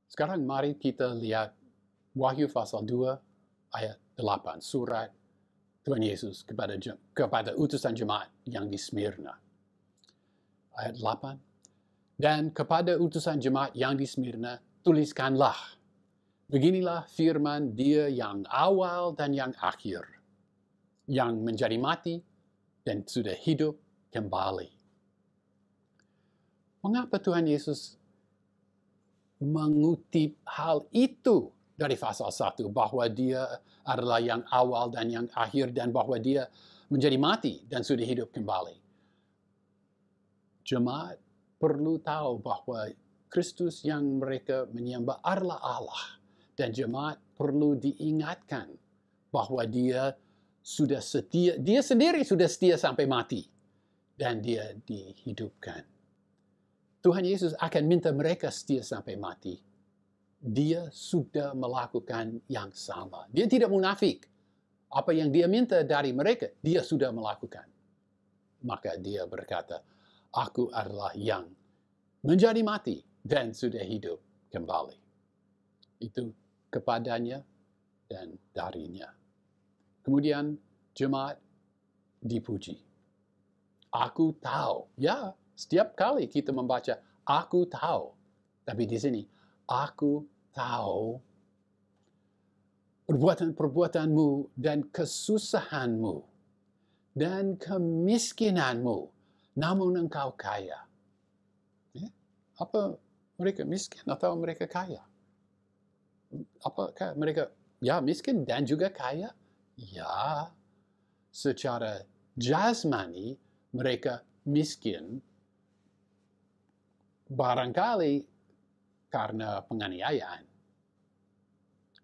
Sekarang mari kita lihat Wahyu pasal 2 ayat 8, surat Tuhan Yesus kepada utusan jemaat yang di Smyrna. Ayat 8. Dan kepada utusan jemaat yang di Smyrna, tuliskanlah. Beginilah firman Dia yang awal dan yang akhir, yang menjadi mati dan sudah hidup kembali. Mengapa Tuhan Yesus mengutip hal itu dari pasal 1, bahwa Dia adalah yang awal dan yang akhir, dan bahwa Dia menjadi mati dan sudah hidup kembali? Jemaat perlu tahu bahwa Kristus yang mereka menyembah adalah Allah, dan jemaat perlu diingatkan bahwa Dia sudah setia, Dia sendiri sudah setia sampai mati, dan Dia dihidupkan. Tuhan Yesus akan minta mereka setia sampai mati. Dia sudah melakukan yang sama. Dia tidak munafik. Apa yang Dia minta dari mereka, Dia sudah melakukan. Maka Dia berkata, Aku adalah yang menjadi mati dan sudah hidup kembali. Itu kepadanya dan darinya. Kemudian jemaat dipuji. Aku tahu. Ya, setiap kali kita membaca, aku tahu. Tapi di sini, aku tahu perbuatan-perbuatanmu dan kesusahanmu dan kemiskinanmu, namun engkau kaya. Apa mereka miskin atau mereka kaya? Apakah mereka miskin dan juga kaya? Ya, secara jasmani mereka miskin, barangkali karena penganiayaan.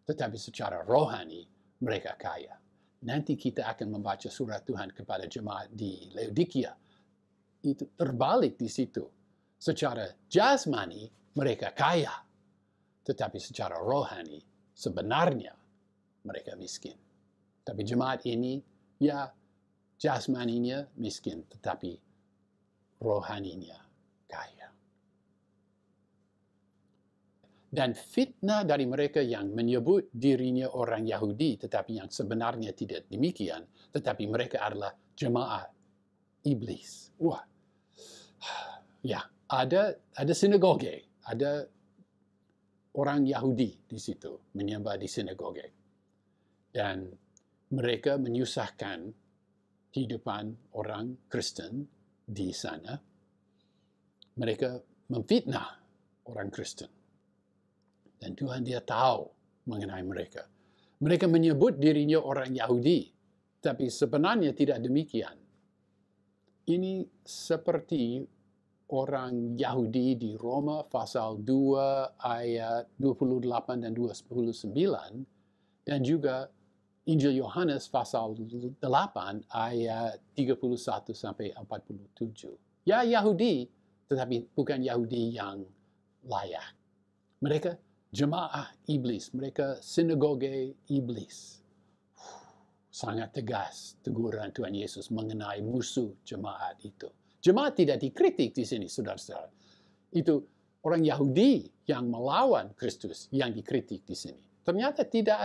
Tetapi secara rohani mereka kaya. Nanti kita akan membaca surat Tuhan kepada jemaat di Laodikia. Itu terbalik di situ. Secara jasmani mereka kaya. Tetapi secara rohani sebenarnya mereka miskin. Tapi jemaat ini, ya, jasmaninya miskin, tetapi rohaninya kaya. Dan fitnah dari mereka yang menyebut dirinya orang Yahudi, tetapi yang sebenarnya tidak demikian, tetapi mereka adalah jemaat iblis. Wah, ya, ada sinagoge, ada orang Yahudi di situ menyembah di sinagoge, dan mereka menyusahkan kehidupan orang Kristen di sana. Mereka memfitnah orang Kristen. Dan Tuhan Dia tahu mengenai mereka. Mereka menyebut dirinya orang Yahudi, tapi sebenarnya tidak demikian. Ini seperti orang Yahudi di Roma pasal 2 ayat 28 dan 29, dan juga Injil Yohanes pasal 8 ayat 31 sampai 47. Ya, Yahudi, tetapi bukan Yahudi yang layak. Mereka jemaah iblis, mereka sinagoge iblis. Sangat tegas teguran Tuhan Yesus mengenai musuh jemaat itu. Jemaat tidak dikritik di sini, saudara-saudara. Itu orang Yahudi yang melawan Kristus yang dikritik di sini. Ternyata tidak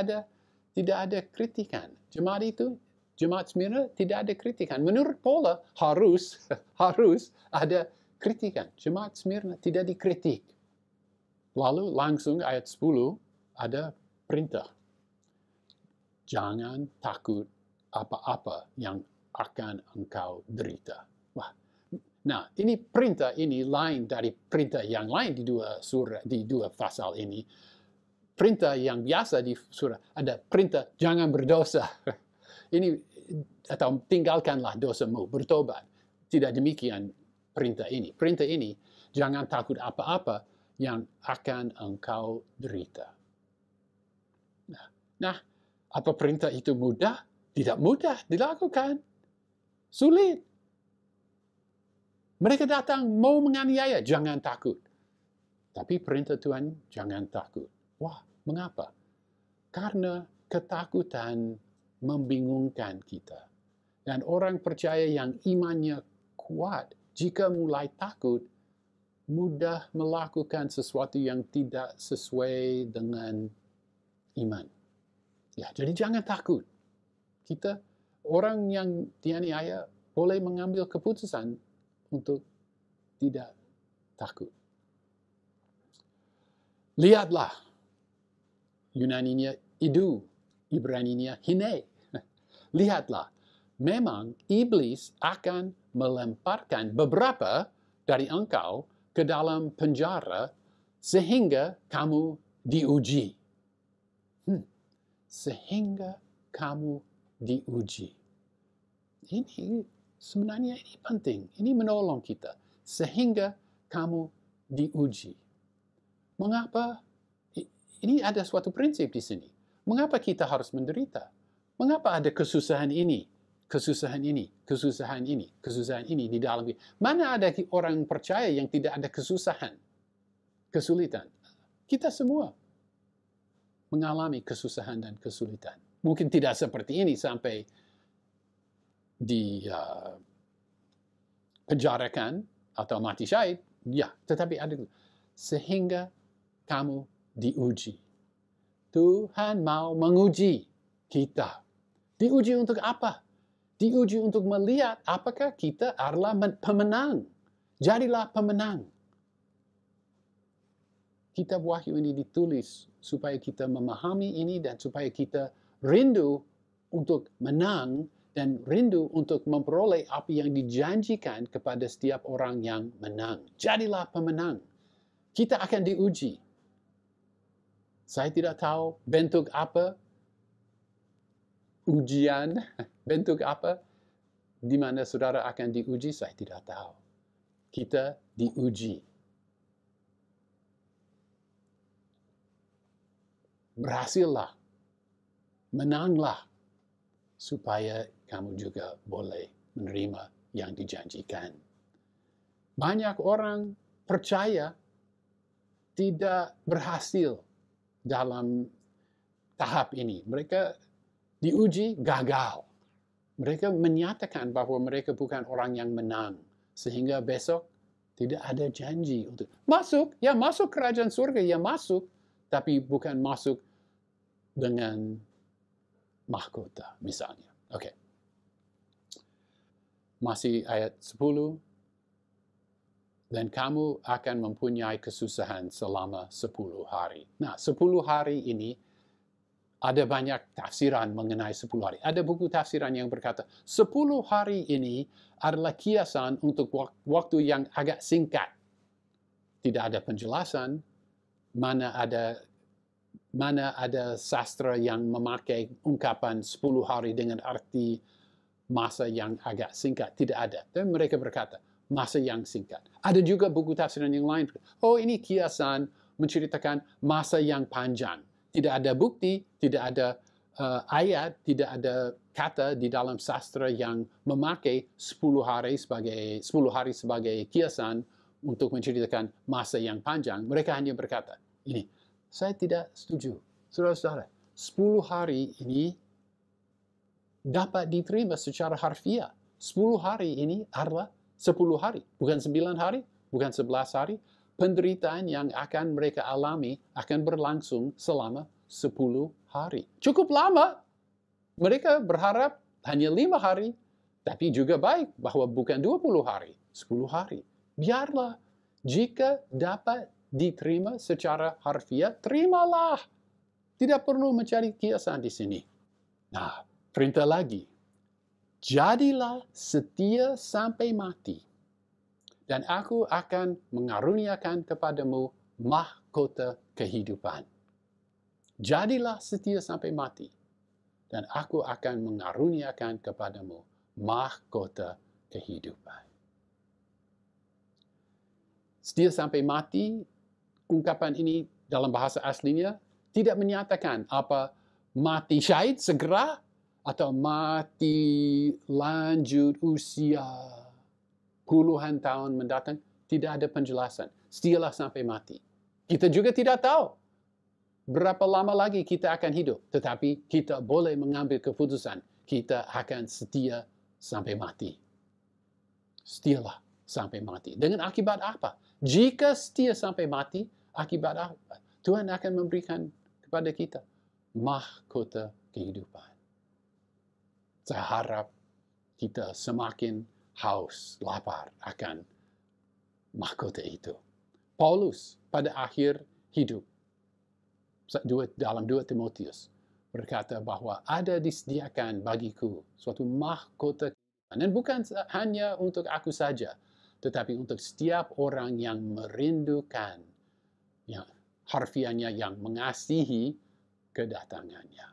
ada kritikan. Jemaat Smyrna tidak ada kritikan. Menurut Paulus harus ada kritikan. Jemaat Smyrna tidak dikritik. Lalu langsung ayat 10 ada perintah. Jangan takut apa-apa yang akan engkau derita. Wah. Nah, ini perintah ini lain dari perintah yang lain di dua pasal ini. Perintah yang biasa di surah ada perintah jangan berdosa. Ini atau tinggalkanlah dosamu, bertobat. Tidak demikian perintah ini. Perintah ini jangan takut apa-apa yang akan engkau derita. Nah, apa perintah itu mudah? Tidak mudah dilakukan. Sulit. Mereka datang mau menganiaya, jangan takut. Tapi perintah Tuhan, jangan takut. Wah, mengapa? Karena ketakutan membingungkan kita. Dan orang percaya yang imannya kuat, jika mulai takut, mudah melakukan sesuatu yang tidak sesuai dengan iman. Ya, jadi jangan takut. Kita, orang yang dianiaya, boleh mengambil keputusan untuk tidak takut. Lihatlah, Yunaninya idu, Ibraninya hine. Lihatlah, memang iblis akan melemparkan beberapa dari engkau ke dalam penjara sehingga kamu diuji. Sehingga kamu diuji. Ini sebenarnya ini penting. Ini menolong kita. Sehingga kamu diuji. Mengapa? Ini ada suatu prinsip di sini. Mengapa kita harus menderita? Mengapa ada kesusahan ini? Kesusahan ini, kesusahan ini, kesusahan ini di dalam kita. Mana ada orang percaya yang tidak ada kesusahan, kesulitan? Kita semua mengalami kesusahan dan kesulitan. Mungkin tidak seperti ini sampai dipenjarakan atau mati syahid, ya, tetapi ada sehingga kamu diuji. Tuhan mau menguji kita. Diuji untuk apa? Diuji untuk melihat apakah kita adalah pemenang. Jadilah pemenang. Kitab Wahyu ini ditulis supaya kita memahami ini dan supaya kita rindu untuk menang dan rindu untuk memperoleh apa yang dijanjikan kepada setiap orang yang menang. Jadilah pemenang. Kita akan diuji. Saya tidak tahu bentuk apa ujian, bentuk apa di mana saudara akan diuji, saya tidak tahu. Kita diuji. Berhasillah, menanglah, supaya kamu juga boleh menerima yang dijanjikan. Banyak orang percaya tidak berhasil dalam tahap ini. Mereka diuji gagal. Mereka menyatakan bahwa mereka bukan orang yang menang. Sehingga besok tidak ada janji untuk masuk. Ya, masuk kerajaan surga, ya masuk. Tapi bukan masuk dengan mahkota, misalnya. Oke. Masih ayat 10. Dan kamu akan mempunyai kesusahan selama 10 hari. Nah, 10 hari ini ada banyak tafsiran mengenai 10 hari. Ada buku tafsiran yang berkata, 10 hari ini adalah kiasan untuk waktu yang agak singkat. Tidak ada penjelasan, mana ada sastra yang memakai ungkapan 10 hari dengan arti masa yang agak singkat. Tidak ada. Dan mereka berkata, masa yang singkat. Ada juga buku tafsiran yang lain. Oh, ini kiasan menceritakan masa yang panjang. Tidak ada bukti, tidak ada ayat, tidak ada kata di dalam sastra yang memakai 10 hari sebagai kiasan untuk menceritakan masa yang panjang. Mereka hanya berkata, ini, saya tidak setuju. Saudara-saudara, 10 hari ini dapat diterima secara harfiah. 10 hari ini adalah 10 hari, bukan 9 hari, bukan 11 hari. Penderitaan yang akan mereka alami akan berlangsung selama 10 hari. Cukup lama. Mereka berharap hanya 5 hari, tapi juga baik bahwa bukan 20 hari, 10 hari. Biarlah, jika dapat diterima secara harfiah, terimalah. Tidak perlu mencari kiasan di sini. Nah, perintah lagi. Jadilah setia sampai mati, dan aku akan mengaruniakan kepadamu mahkota kehidupan. Jadilah setia sampai mati, dan aku akan mengaruniakan kepadamu mahkota kehidupan. Setia sampai mati, ungkapan ini dalam bahasa aslinya tidak menyatakan apa mati syahid segera atau mati lanjut usia puluhan tahun mendatang. Tidak ada penjelasan. Setialah sampai mati. Kita juga tidak tahu berapa lama lagi kita akan hidup. Tetapi kita boleh mengambil keputusan. Kita akan setia sampai mati. Setialah sampai mati. Dengan akibat apa? Jika setia sampai mati, akibat apa? Tuhan akan memberikan kepada kita mahkota kehidupan. Saya harap kita semakin haus, lapar akan mahkota itu. Paulus pada akhir hidup, dalam 2 Timotius, berkata bahwa ada disediakan bagiku suatu mahkota kehidupan. Dan bukan hanya untuk aku saja, tetapi untuk setiap orang yang merindukan, yang harfiahnya yang mengasihi kedatangannya.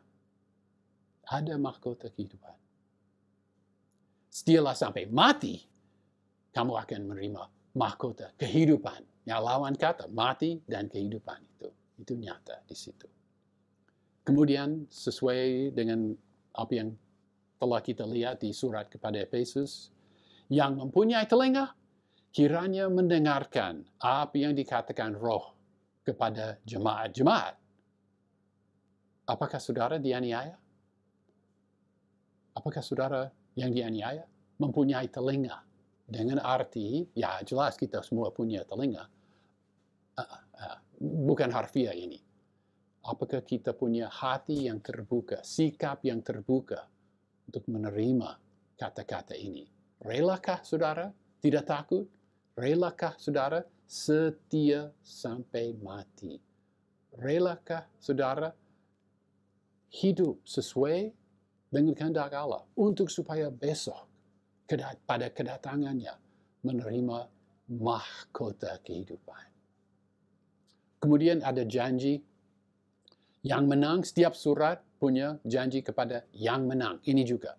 Ada mahkota kehidupan. Setialah sampai mati, kamu akan menerima mahkota kehidupan. Yang lawan kata mati dan kehidupan itu nyata di situ. Kemudian sesuai dengan apa yang telah kita lihat di surat kepada Efesus, yang mempunyai telinga, kiranya mendengarkan apa yang dikatakan Roh kepada jemaat-jemaat. Apakah saudara dianiaya? Apakah saudara yang dianiaya mempunyai telinga? Dengan arti, ya jelas kita semua punya telinga. Bukan harfiah ini. Apakah kita punya hati yang terbuka, sikap yang terbuka untuk menerima kata-kata ini? Relakah saudara tidak takut? Relakah saudara setia sampai mati? Relakah saudara hidup sesuai dengan kehendak Allah untuk supaya besok pada kedatangannya menerima mahkota kehidupan? Kemudian ada janji yang menang. Setiap surat punya janji kepada yang menang. Ini juga.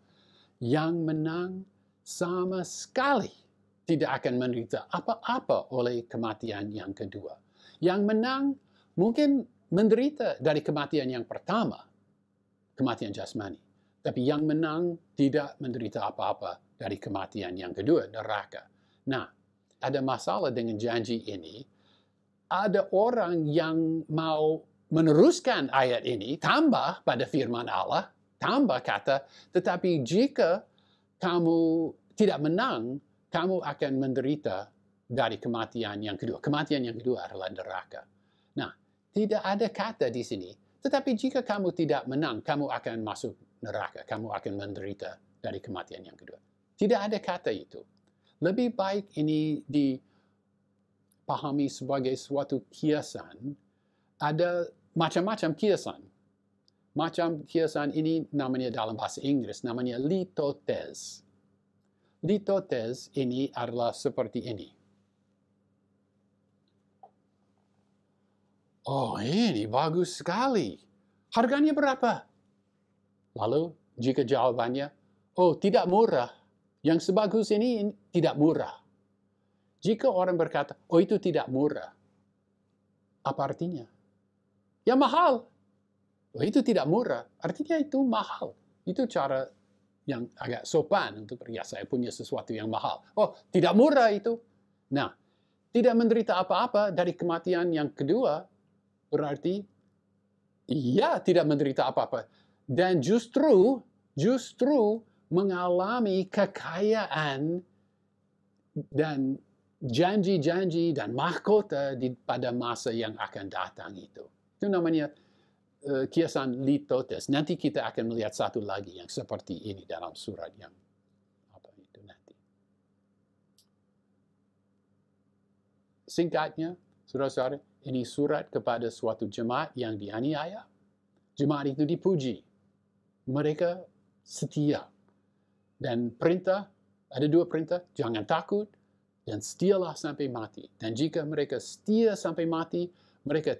Yang menang sama sekali tidak akan menderita apa-apa oleh kematian yang kedua. Yang menang mungkin menderita dari kematian yang pertama, kematian jasmani. Tapi yang menang tidak menderita apa-apa dari kematian yang kedua, neraka. Nah, ada masalah dengan janji ini. Ada orang yang mau meneruskan ayat ini, tambah pada firman Allah, tambah kata, tetapi jika kamu tidak menang, kamu akan menderita dari kematian yang kedua. Kematian yang kedua adalah neraka. Nah, tidak ada kata di sini, tetapi jika kamu tidak menang, kamu akan masuk neraka. Kamu akan menderita dari kematian yang kedua. Tidak ada kata itu. Lebih baik ini dipahami sebagai suatu kiasan. Ada macam-macam kiasan. Macam kiasan ini namanya dalam bahasa Inggris, namanya litotes. Litotes ini adalah seperti ini. Oh, ini bagus sekali. Harganya berapa? Lalu, jika jawabannya, oh, tidak murah. Yang sebagus ini tidak murah. Jika orang berkata, oh, itu tidak murah. Apa artinya? Ya mahal. Oh, itu tidak murah. Artinya itu mahal. Itu cara yang agak sopan untuk saya punya sesuatu yang mahal. Oh, tidak murah itu. Nah, tidak menderita apa-apa dari kematian yang kedua, berarti ia tidak menderita apa-apa. Dan justru mengalami kekayaan dan janji-janji dan mahkota pada masa yang akan datang itu. Itu namanya kiasan litotes. Nanti kita akan melihat satu lagi yang seperti ini dalam surat yang apa itu nanti. Singkatnya, saudara-saudara, ini surat kepada suatu jemaat yang dianiaya. Jemaat itu dipuji. Mereka setia. Dan perintah, ada dua perintah, jangan takut dan setialah sampai mati. Dan jika mereka setia sampai mati, mereka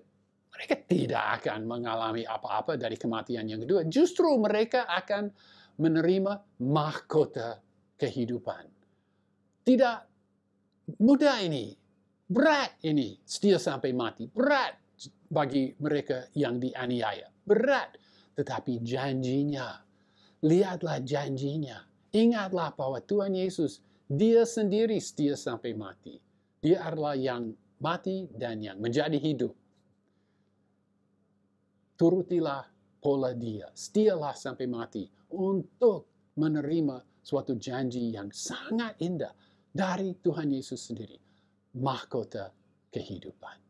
tidak akan mengalami apa-apa dari kematian yang kedua. Justru mereka akan menerima mahkota kehidupan. Tidak mudah ini, berat ini, setia sampai mati. Berat bagi mereka yang dianiaya. Berat, tetapi janjinya. Lihatlah janjinya. Ingatlah bahwa Tuhan Yesus, dia sendiri setia sampai mati. Dia adalah yang mati dan yang menjadi hidup. Turutilah pola dia, setialah sampai mati untuk menerima suatu janji yang sangat indah dari Tuhan Yesus sendiri. Mahkota kehidupan.